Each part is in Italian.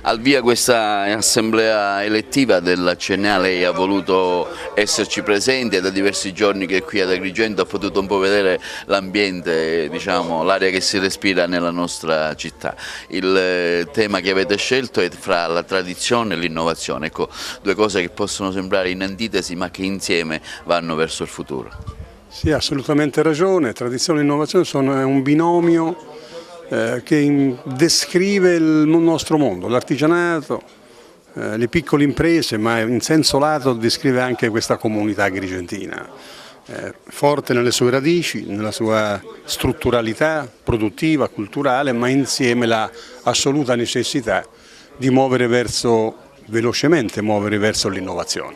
Al via questa assemblea elettiva della CNA, lei ha voluto esserci presente, da diversi giorni che è qui ad Agrigento ha potuto un po' vedere l'ambiente, diciamo, l'aria che si respira nella nostra città. Il tema che avete scelto è fra la tradizione e l'innovazione, ecco, due cose che possono sembrare in antitesi ma che insieme vanno verso il futuro. Sì, ha assolutamente ragione, tradizione e innovazione sono un binomio che descrive il nostro mondo, l'artigianato, le piccole imprese, ma in senso lato descrive anche questa comunità agrigentina, forte nelle sue radici, nella sua strutturalità produttiva, culturale, ma insieme l'assoluta necessità di velocemente muovere verso l'innovazione.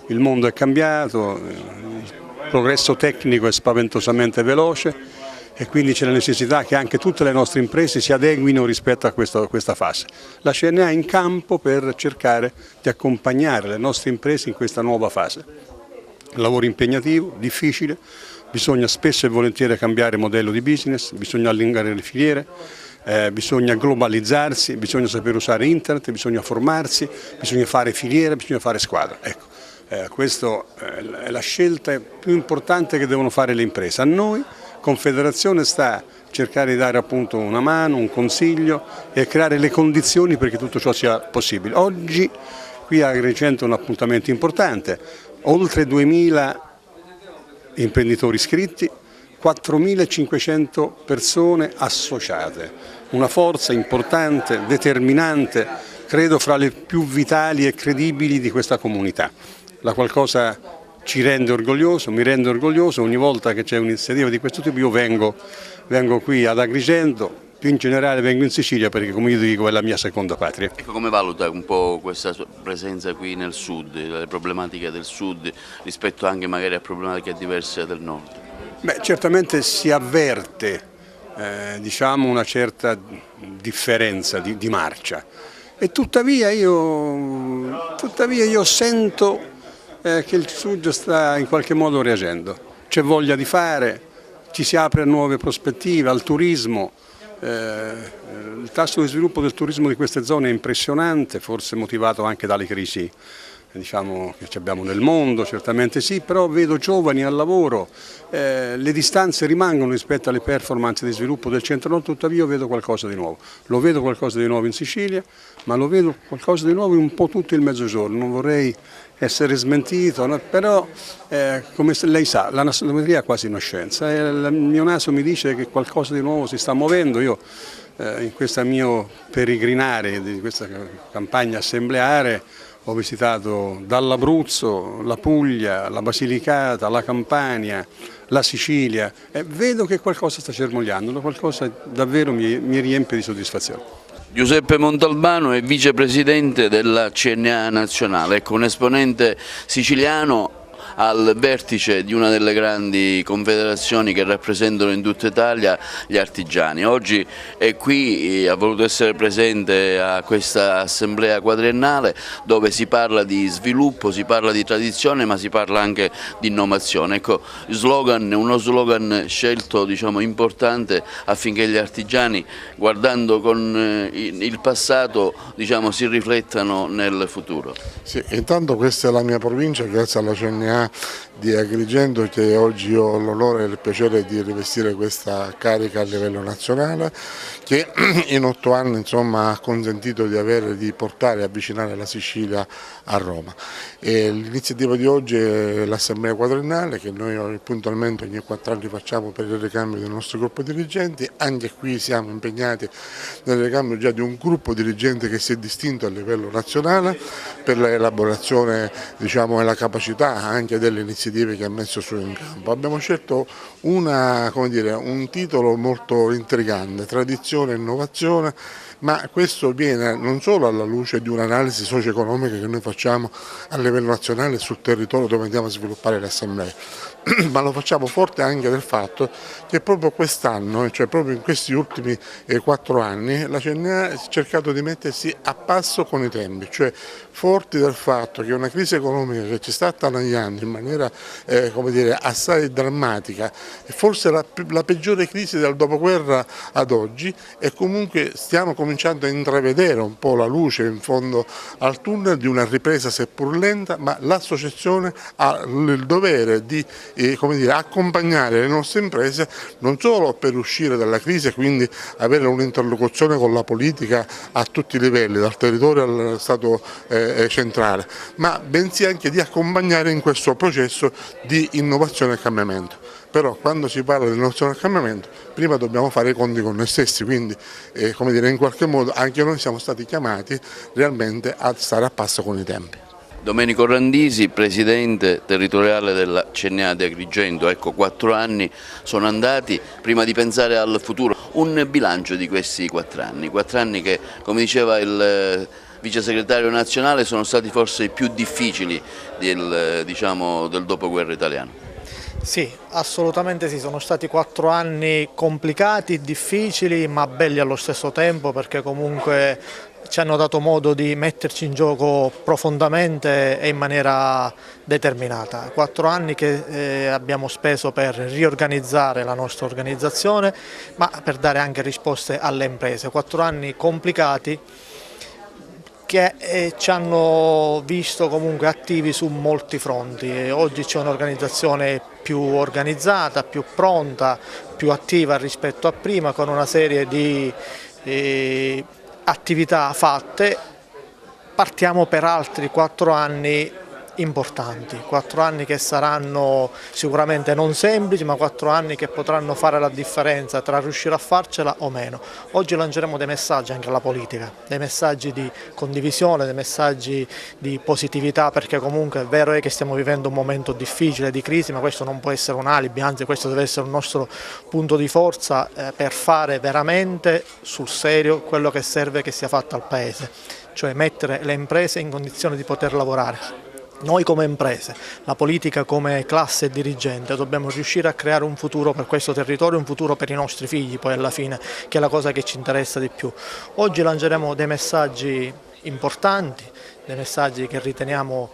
Il mondo è cambiato, il progresso tecnico è spaventosamente veloce, e quindi c'è la necessità che anche tutte le nostre imprese si adeguino rispetto a questa fase. La CNA è in campo per cercare di accompagnare le nostre imprese in questa nuova fase. Lavoro impegnativo, difficile, bisogna spesso e volentieri cambiare modello di business, bisogna allungare le filiere, bisogna globalizzarsi, bisogna sapere usare internet, bisogna formarsi, bisogna fare filiere, bisogna fare squadra. Ecco, questa è la scelta più importante che devono fare le imprese. A noi Confederazione sta a cercare di dare appunto una mano, un consiglio e creare le condizioni perché tutto ciò sia possibile. Oggi qui a Agrigento è un appuntamento importante, oltre 2000 imprenditori iscritti, 4.500 persone associate, una forza importante, determinante, credo fra le più vitali e credibili di questa comunità. La qualcosa ci rende orgoglioso, mi rende orgoglioso, ogni volta che c'è un'iniziativa di questo tipo io vengo qui ad Agrigento, più in generale vengo in Sicilia perché, come io dico, è la mia seconda patria. Ecco, come valuta un po' questa sua presenza qui nel sud, le problematiche del sud rispetto anche magari a problematiche diverse del nord? Beh, certamente si avverte diciamo una certa differenza di marcia e tuttavia io sento che il Sud sta in qualche modo reagendo, c'è voglia di fare, ci si apre a nuove prospettive, al turismo, il tasso di sviluppo del turismo di queste zone è impressionante, forse motivato anche dalle crisi diciamo, che abbiamo nel mondo, certamente sì, però vedo giovani al lavoro, le distanze rimangono rispetto alle performance di sviluppo del centro-nord, tuttavia io vedo qualcosa di nuovo. Lo vedo qualcosa di nuovo in Sicilia, ma lo vedo qualcosa di nuovo in un po' tutto il Mezzogiorno, non vorrei essere smentito, no? Però come lei sa, la nassonometria è quasi una scienza, il mio naso mi dice che qualcosa di nuovo si sta muovendo, io in questo mio peregrinare di questa campagna assembleare ho visitato dall'Abruzzo, la Puglia, la Basilicata, la Campania, la Sicilia e vedo che qualcosa sta germogliando, qualcosa davvero mi riempie di soddisfazione. Giuseppe Montalbano è vicepresidente della CNA nazionale, ecco, un esponente siciliano al vertice di una delle grandi confederazioni che rappresentano in tutta Italia gli artigiani. Oggi è qui, ha voluto essere presente a questa assemblea quadriennale dove si parla di sviluppo, si parla di tradizione ma si parla anche di innovazione. Ecco, uno slogan scelto, diciamo, importante affinché gli artigiani, guardando con il passato, diciamo, si riflettano nel futuro. Sì, intanto questa è la mia provincia, grazie alla CNA di Agrigento, che oggi ho l'onore e il piacere di rivestire questa carica a livello nazionale, che in 8 anni insomma, ha consentito di portare e avvicinare la Sicilia a Roma. L'iniziativa di oggi è l'assemblea quadriennale che noi puntualmente ogni 4 anni facciamo per il ricambio del nostro gruppo dirigenti. Anche qui siamo impegnati nel ricambio già di un gruppo dirigente che si è distinto a livello nazionale per l'elaborazione, diciamo, e la capacità anche delle iniziative che ha messo su in campo. Abbiamo scelto un titolo molto intrigante, tradizione e innovazione, ma questo viene non solo alla luce di un'analisi socio-economica che noi facciamo a livello nazionale sul territorio dove andiamo a sviluppare le assemblee, ma lo facciamo forte anche del fatto che proprio quest'anno, cioè proprio in questi ultimi 4 anni, la CNA ha cercato di mettersi a passo con i tempi, cioè forti del fatto che una crisi economica che ci sta attanagliando in maniera assai drammatica, forse la peggiore crisi dal dopoguerra ad oggi, e comunque stiamo cominciando cominciando a intravedere un po' la luce in fondo al tunnel di una ripresa seppur lenta, ma l'associazione ha il dovere di come dire, accompagnare le nostre imprese non solo per uscire dalla crisi e quindi avere un'interlocuzione con la politica a tutti i livelli, dal territorio al Stato centrale, ma bensì anche di accompagnare in questo processo di innovazione e cambiamento. Però quando si parla di innovazione e cambiamento prima dobbiamo fare i conti con noi stessi, quindi come dire, in qualche modo anche noi siamo stati chiamati realmente a stare a passo con i tempi. Domenico Randisi, presidente territoriale della CNA di Agrigento, ecco 4 anni sono andati prima di pensare al futuro. Un bilancio di questi 4 anni che come diceva il vice segretario nazionale sono stati forse i più difficili del dopoguerra italiano. Sì, assolutamente sì, sono stati 4 anni complicati, difficili ma belli allo stesso tempo perché comunque ci hanno dato modo di metterci in gioco profondamente e in maniera determinata. 4 anni che abbiamo speso per riorganizzare la nostra organizzazione ma per dare anche risposte alle imprese. 4 anni complicati che ci hanno visto comunque attivi su molti fronti. Oggi c'è un'organizzazione più organizzata, più pronta, più attiva rispetto a prima, con una serie di attività fatte. Partiamo per altri 4 anni importanti, 4 anni che saranno sicuramente non semplici, ma 4 anni che potranno fare la differenza tra riuscire a farcela o meno. Oggi lanceremo dei messaggi anche alla politica, dei messaggi di condivisione, dei messaggi di positività, perché comunque è vero che stiamo vivendo un momento difficile di crisi, ma questo non può essere un alibi, anzi questo deve essere un nostro punto di forza per fare veramente sul serio quello che serve che sia fatto al Paese, cioè mettere le imprese in condizione di poter lavorare. Noi come imprese, la politica come classe dirigente dobbiamo riuscire a creare un futuro per questo territorio, un futuro per i nostri figli poi alla fine, che è la cosa che ci interessa di più. Oggi lanceremo dei messaggi importanti, dei messaggi che riteniamo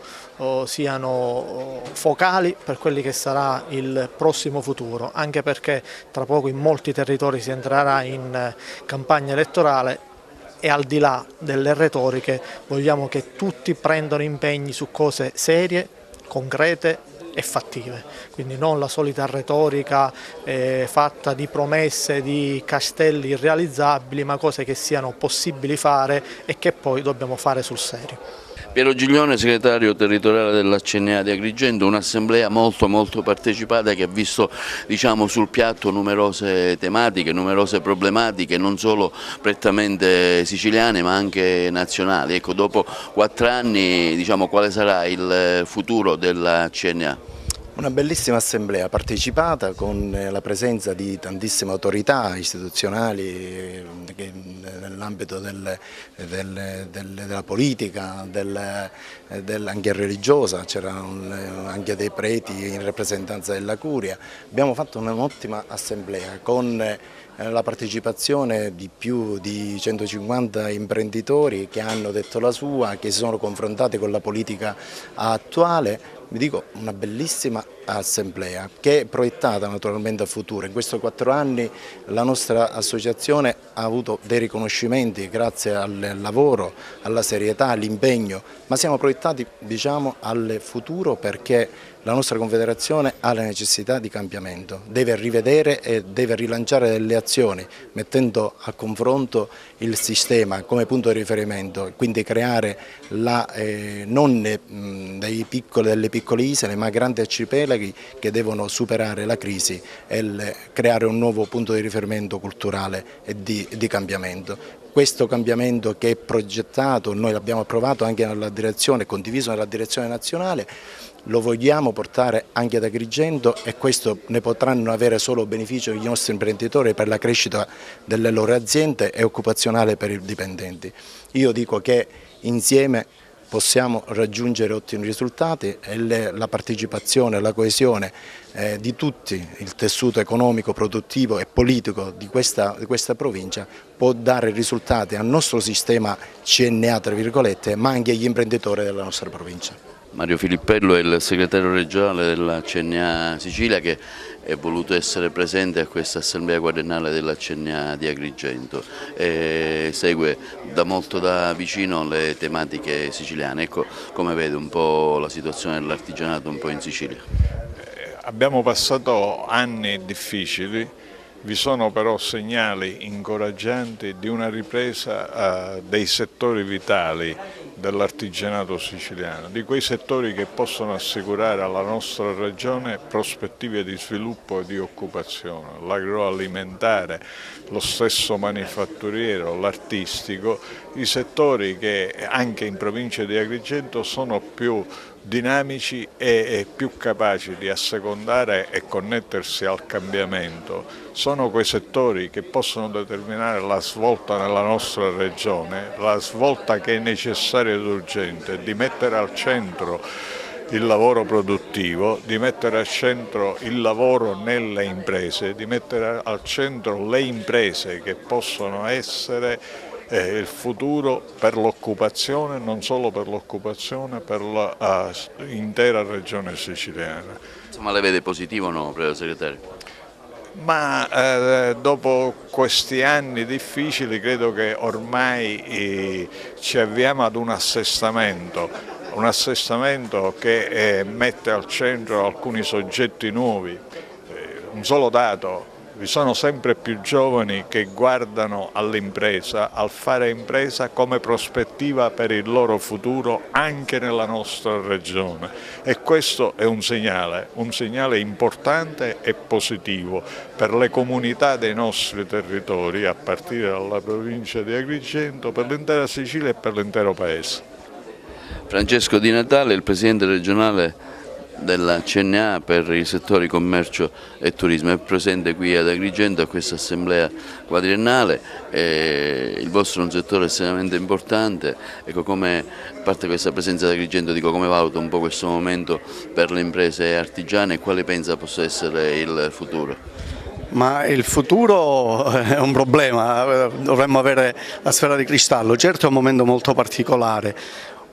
siano focali per quelli che sarà il prossimo futuro, anche perché tra poco in molti territori si entrerà in campagna elettorale. E al di là delle retoriche vogliamo che tutti prendano impegni su cose serie, concrete e fattive, quindi non la solita retorica fatta di promesse, di castelli irrealizzabili, ma cose che siano possibili fare e che poi dobbiamo fare sul serio. Piero Giglione, segretario territoriale della CNA di Agrigento, un'assemblea molto partecipata che ha visto sul piatto numerose tematiche, numerose problematiche, non solo prettamente siciliane ma anche nazionali. Ecco, dopo 4 anni quale sarà il futuro della CNA? Una bellissima assemblea partecipata con la presenza di tantissime autorità istituzionali nell'ambito della politica, anche religiosa, c'erano anche dei preti in rappresentanza della Curia. Abbiamo fatto un'ottima assemblea con la partecipazione di più di 150 imprenditori che hanno detto la sua, che si sono confrontati con la politica attuale. Vi dico, una bellissima assemblea che è proiettata naturalmente al futuro. In questi 4 anni la nostra associazione ha avuto dei riconoscimenti grazie al lavoro, alla serietà, all'impegno, ma siamo proiettati al futuro perché la nostra Confederazione ha la necessità di cambiamento, deve rivedere e deve rilanciare delle azioni mettendo a confronto il sistema come punto di riferimento, quindi creare non delle piccole isole ma grandi arcipelaghi che devono superare la crisi e creare un nuovo punto di riferimento culturale e di cambiamento. Questo cambiamento che è progettato, noi l'abbiamo approvato anche nella direzione, condiviso nella direzione nazionale, lo vogliamo portare anche ad Agrigento e questo ne potranno avere solo beneficio i nostri imprenditori per la crescita delle loro aziende e occupazionale per i dipendenti. Io dico che insieme possiamo raggiungere ottimi risultati e la partecipazione e la coesione di tutti, il tessuto economico, produttivo e politico di questa provincia può dare risultati al nostro sistema CNA, tra virgolette, ma anche agli imprenditori della nostra provincia. Mario Filippello è il segretario regionale della CNA Sicilia, che è voluto essere presente a questa assemblea quadriennale della CNA di Agrigento e segue da molto da vicino le tematiche siciliane. Ecco come vede un po' la situazione dell'artigianato un po' in Sicilia. Abbiamo passato anni difficili, vi sono però segnali incoraggianti di una ripresa dei settori vitali dell'artigianato siciliano, di quei settori che possono assicurare alla nostra regione prospettive di sviluppo e di occupazione, l'agroalimentare, lo stesso manifatturiero, l'artistico, i settori che anche in provincia di Agrigento sono più dinamici e più capaci di assecondare e connettersi al cambiamento. Sono quei settori che possono determinare la svolta nella nostra regione, la svolta che è necessaria ed urgente, di mettere al centro il lavoro produttivo, di mettere al centro il lavoro nelle imprese, di mettere al centro le imprese che possono essere il futuro per l'occupazione, non solo per l'occupazione, per l'intera regione siciliana. Insomma, le vede positivo o no, Segretario? Ma dopo questi anni difficili credo che ormai ci avviamo ad un assestamento che mette al centro alcuni soggetti nuovi. Un solo dato: vi sono sempre più giovani che guardano all'impresa, al fare impresa come prospettiva per il loro futuro anche nella nostra regione, e questo è un segnale importante e positivo per le comunità dei nostri territori, a partire dalla provincia di Agrigento, per l'intera Sicilia e per l'intero Paese. Francesco Di Natale, il presidente regionale della CNA per i settori commercio e turismo, è presente qui ad Agrigento a questa assemblea quadriennale. Il vostro è un settore estremamente importante. Ecco, come, a parte questa presenza ad Agrigento, dico, come valuta un po' questo momento per le imprese artigiane e quale pensa possa essere il futuro? Ma il futuro è un problema, dovremmo avere la sfera di cristallo. Certo è un momento molto particolare.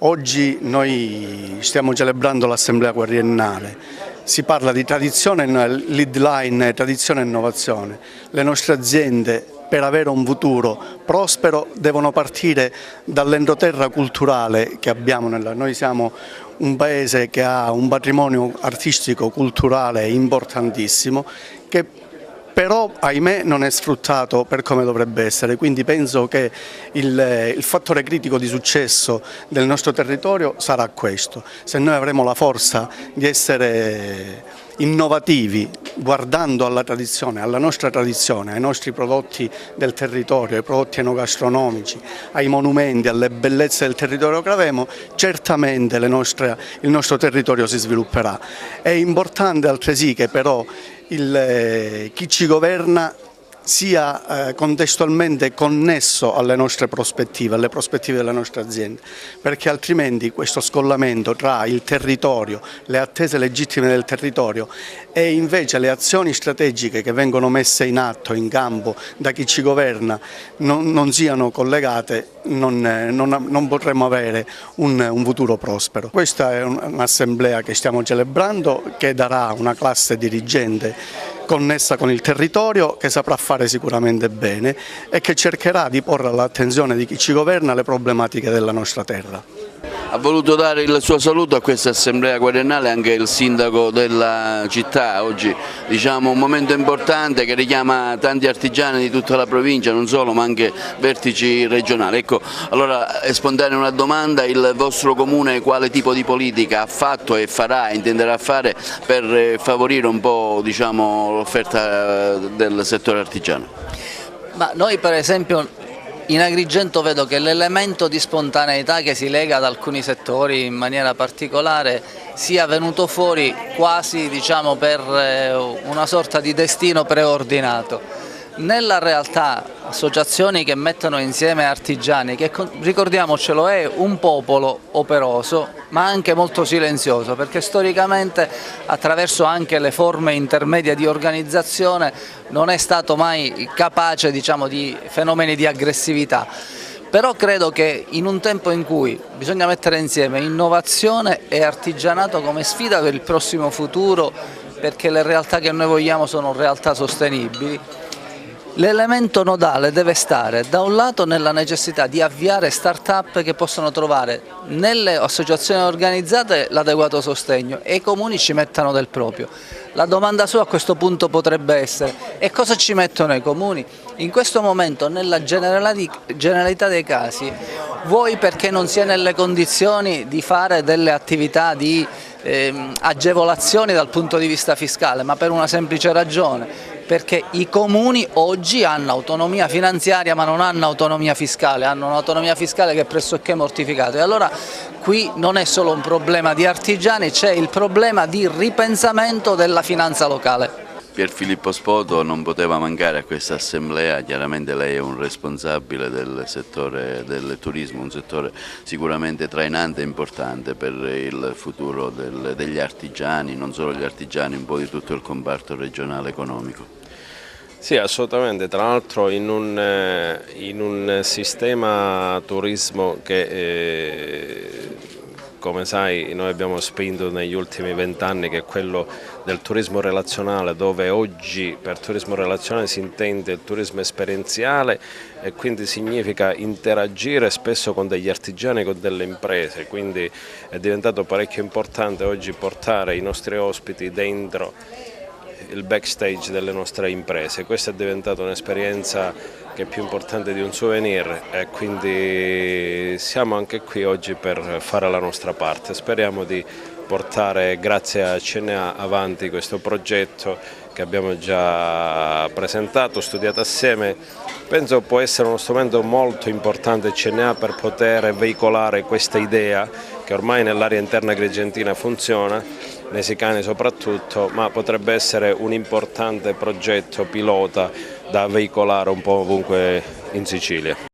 Oggi noi stiamo celebrando l'assemblea quadriennale, si parla di tradizione, lead line tradizione e innovazione. Le nostre aziende, per avere un futuro prospero, devono partire dall'entroterra culturale che abbiamo. Noi siamo un paese che ha un patrimonio artistico culturale importantissimo, che però ahimè non è sfruttato per come dovrebbe essere, quindi penso che il fattore critico di successo del nostro territorio sarà questo. Se noi avremo la forza di essere innovativi, guardando alla tradizione, alla nostra tradizione, ai nostri prodotti del territorio, ai prodotti enogastronomici, ai monumenti, alle bellezze del territorio che avremo, certamente il nostro territorio si svilupperà. È importante altresì che però chi ci governa sia contestualmente connesso alle nostre prospettive, alle prospettive delle nostre aziende, perché altrimenti questo scollamento tra il territorio, le attese legittime del territorio e invece le azioni strategiche che vengono messe in atto, in campo da chi ci governa non siano collegate, non potremo avere un futuro prospero. Questa è un'assemblea che stiamo celebrando, che darà una classe dirigente connessa con il territorio, che saprà fare sicuramente bene e che cercherà di porre all'attenzione di chi ci governa le problematiche della nostra terra. Ha voluto dare il suo saluto a questa assemblea quadriennale anche il sindaco della città. Oggi, diciamo, un momento importante che richiama tanti artigiani di tutta la provincia, non solo, ma anche vertici regionali. Ecco, allora è spontanea una domanda: il vostro comune quale tipo di politica ha fatto e farà, intenderà fare per favorire un po', diciamo, l'offerta del settore artigiano? Ma noi per esempio in Agrigento vedo che l'elemento di spontaneità che si lega ad alcuni settori in maniera particolare sia venuto fuori quasi, diciamo, per una sorta di destino preordinato. Nella realtà associazioni che mettono insieme artigiani, che ricordiamocelo è un popolo operoso ma anche molto silenzioso, perché storicamente attraverso anche le forme intermedie di organizzazione non è stato mai capace, diciamo, di fenomeni di aggressività. Però credo che in un tempo in cui bisogna mettere insieme innovazione e artigianato come sfida per il prossimo futuro, perché le realtà che noi vogliamo sono realtà sostenibili, l'elemento nodale deve stare da un lato nella necessità di avviare start-up che possono trovare nelle associazioni organizzate l'adeguato sostegno e i comuni ci mettano del proprio. La domanda sua a questo punto potrebbe essere: e cosa ci mettono i comuni? In questo momento, nella generalità dei casi, vuoi perché non si è nelle condizioni di fare delle attività di agevolazioni dal punto di vista fiscale, ma per una semplice ragione, perché i comuni oggi hanno autonomia finanziaria ma non hanno autonomia fiscale, hanno un'autonomia fiscale che è pressoché mortificata. E allora qui non è solo un problema di artigiani, c'è il problema di ripensamento della finanza locale. Pierfilippo Spoto non poteva mancare a questa assemblea, chiaramente lei è un responsabile del settore del turismo, un settore sicuramente trainante e importante per il futuro degli artigiani, non solo gli artigiani, un po' di tutto il comparto regionale economico. Sì, assolutamente, tra l'altro in un sistema turismo che come sai noi abbiamo spinto negli ultimi 20 anni, che è quello del turismo relazionale, dove oggi per turismo relazionale si intende il turismo esperienziale e quindi significa interagire spesso con degli artigiani, con delle imprese, quindi è diventato parecchio importante oggi portare i nostri ospiti dentro il backstage delle nostre imprese. Questa è diventata un'esperienza che è più importante di un souvenir e quindi siamo anche qui oggi per fare la nostra parte. Speriamo di portare, grazie a CNA, avanti questo progetto che abbiamo già presentato, studiato assieme. Penso può essere uno strumento molto importante CNA per poter veicolare questa idea che ormai nell'area interna agrigentina funziona, nei Sicani soprattutto, ma potrebbe essere un importante progetto pilota da veicolare un po' ovunque in Sicilia.